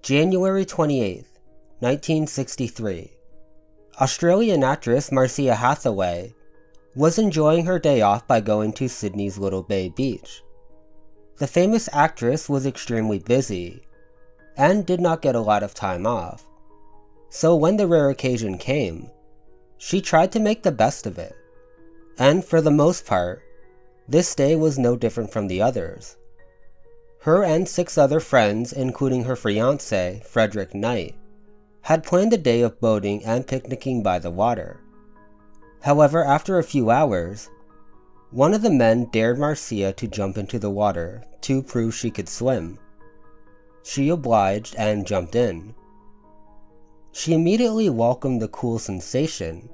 January 28th, 1963. Australian actress Marcia Hathaway was enjoying her day off by going to Sydney's Little Bay Beach. The famous actress was extremely busy and did not get a lot of time off, so when the rare occasion came, she tried to make the best of it, and for the most part, this day was no different from the others. Her and 6 other friends, including her fiancé, Frederick Knight, had planned a day of boating and picnicking by the water. However, after a few hours, one of the men dared Marcia to jump into the water to prove she could swim. She obliged and jumped in. She immediately welcomed the cool sensation.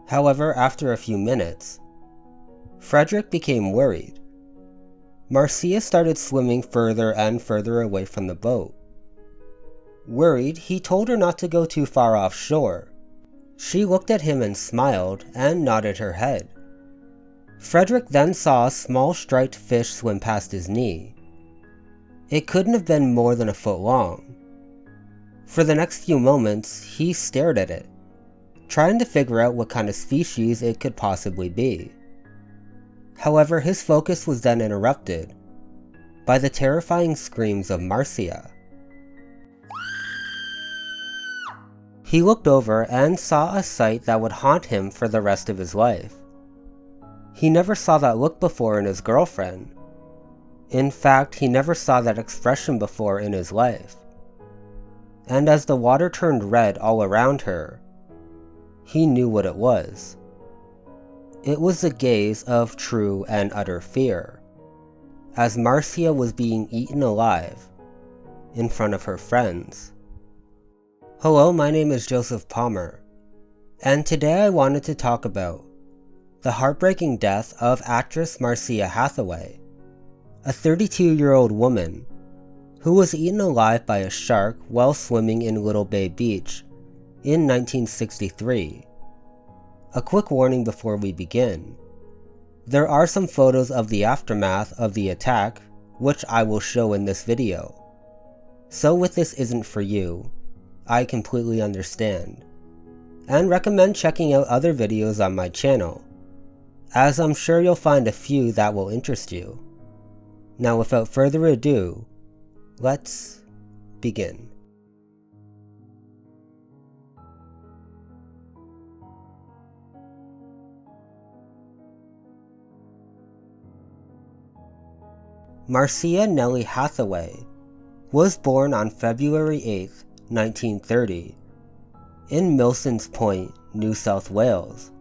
However, after a few minutes, Frederick became worried. Marcia started swimming further and further away from the boat. Worried, he told her not to go too far offshore. She looked at him and smiled and nodded her head. Frederick then saw a small striped fish swim past his knee. It couldn't have been more than a foot long. For the next few moments, he stared at it, trying to figure out what kind of species it could possibly be. However, his focus was then interrupted by the terrifying screams of Marcia. He looked over and saw a sight that would haunt him for the rest of his life. He never saw that look before in his girlfriend. In fact, he never saw that expression before in his life. And as the water turned red all around her, he knew what it was. It was the gaze of true and utter fear, as Marcia was being eaten alive in front of her friends. Hello, my name is Joseph Palmer, and today I wanted to talk about the heartbreaking death of actress Marcia Hathaway, a 32-year-old woman who was eaten alive by a shark while swimming in Little Bay Beach in 1963. A quick warning before we begin. There are some photos of the aftermath of the attack, which I will show in this video. So if this isn't for you, I completely understand, and recommend checking out other videos on my channel, as I'm sure you'll find a few that will interest you. Now without further ado, let's begin. Marcia Nellie Hathaway was born on February 8, 1930, in Milsons Point, New South Wales.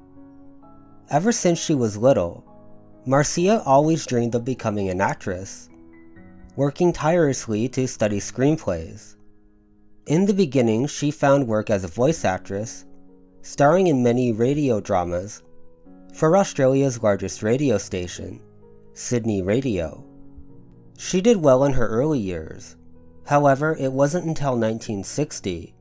Ever since she was little, Marcia always dreamed of becoming an actress, working tirelessly to study screenplays. In the beginning, she found work as a voice actress, starring in many radio dramas for Australia's largest radio station, Sydney Radio. She did well in her early years. However, it wasn't until 1960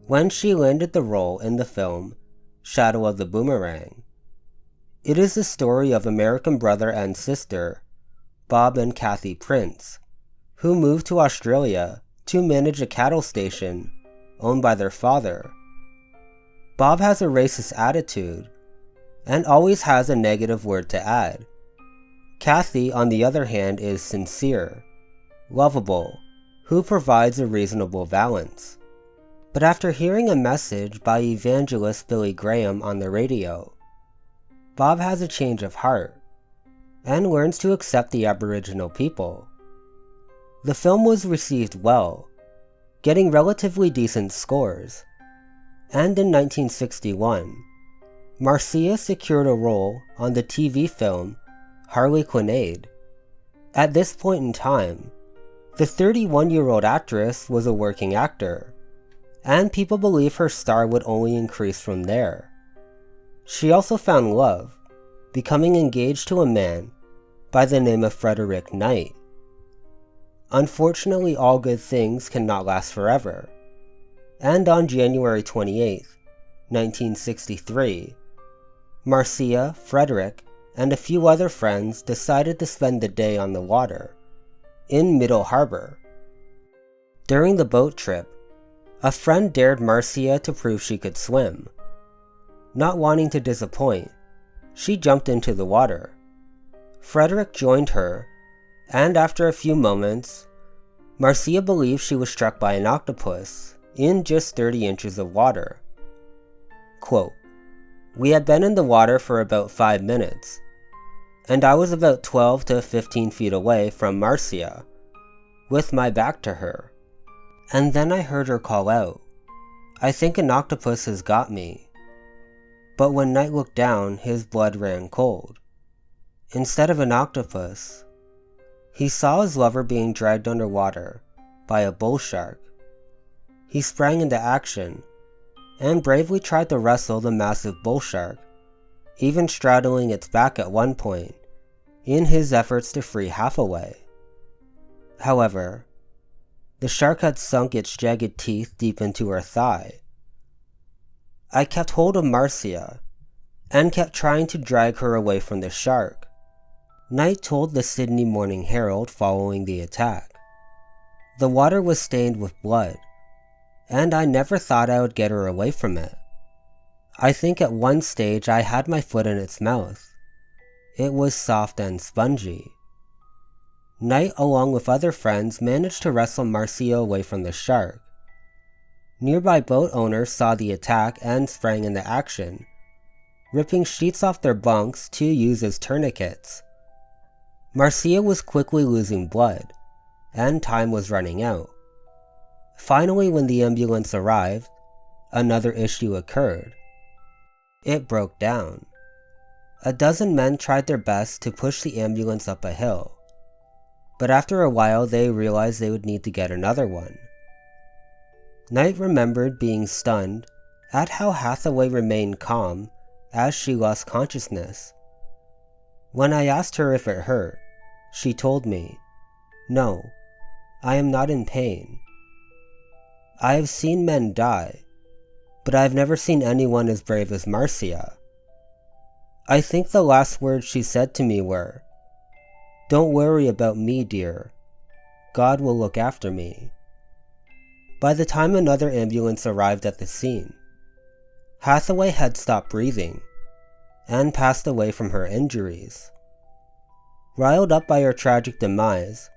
when she landed the role in the film Shadow of the Boomerang. It is the story of American brother and sister Bob and Kathy Prince, who moved to Australia to manage a cattle station owned by their father. Bob has a racist attitude and always has a negative word to add. Kathy, on the other hand, is sincere, lovable, who provides a reasonable balance. But after hearing a message by evangelist Billy Graham on the radio, Bob has a change of heart and learns to accept the Aboriginal people. The film was received well, getting relatively decent scores, and in 1961, Marcia secured a role on the TV film Harlequinade. At this point in time, the 31-year-old actress was a working actor, and people believe her star would only increase from there. She also found love, becoming engaged to a man by the name of Frederick Knight. Unfortunately, all good things cannot last forever, and on January 28, 1963, Marcia, Frederick, and a few other friends decided to spend the day on the water, in Middle Harbor. During the boat trip, a friend dared Marcia to prove she could swim. Not wanting to disappoint, she jumped into the water. Frederick joined her, and after a few moments, Marcia believed she was struck by an octopus in just 30 inches of water. Quote, "We had been in the water for about 5 minutes, and I was about 12 to 15 feet away from Marcia, with my back to her. And then I heard her call out, 'I think an octopus has got me.' But when Knight looked down, his blood ran cold. Instead of an octopus, he saw his lover being dragged underwater by a bull shark. He sprang into action and bravely tried to wrestle the massive bull shark, even straddling its back at one point in his efforts to free Hathaway. However, the shark had sunk its jagged teeth deep into her thigh. I kept hold of Marcia and kept trying to drag her away from the shark," Knight told the Sydney Morning Herald following the attack. "The water was stained with blood, and I never thought I would get her away from it. I think at one stage I had my foot in its mouth. It was soft and spongy." Knight, along with other friends, managed to wrestle Marcia away from the shark. Nearby boat owners saw the attack and sprang into action, ripping sheets off their bunks to use as tourniquets. Marcia was quickly losing blood, and time was running out. Finally, when the ambulance arrived, another issue occurred. It broke down. A dozen men tried their best to push the ambulance up a hill, but after a while they realized they would need to get another one. Knight remembered being stunned at how Hathaway remained calm as she lost consciousness. "When I asked her if it hurt, she told me, 'No, I am not in pain. I have seen men die, but I have never seen anyone as brave as Marcia.' I think the last words she said to me were, 'Don't worry about me, dear. God will look after me.'" By the time another ambulance arrived at the scene, Hathaway had stopped breathing and passed away from her injuries. Riled up by her tragic demise,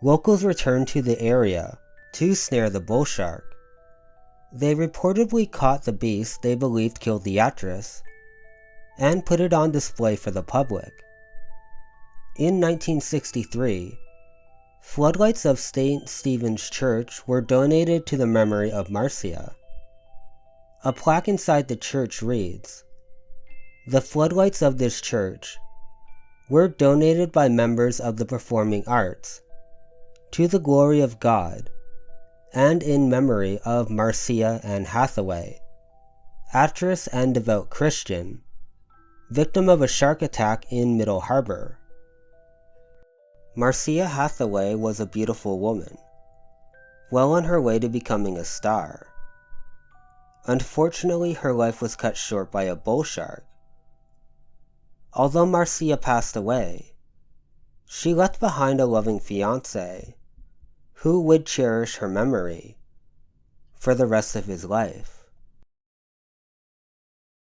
locals returned to the area to snare the bull shark. They reportedly caught the beast they believed killed the actress and put it on display for the public. In 1963, floodlights of St. Stephen's Church were donated to the memory of Marcia. A plaque inside the church reads, "The floodlights of this church were donated by members of the performing arts to the glory of God and in memory of Marcia Ann Hathaway, actress and devout Christian, victim of a shark attack in Middle Harbor." Marcia Hathaway was a beautiful woman, well on her way to becoming a star. Unfortunately, her life was cut short by a bull shark. Although Marcia passed away, she left behind a loving fiancé who would cherish her memory for the rest of his life.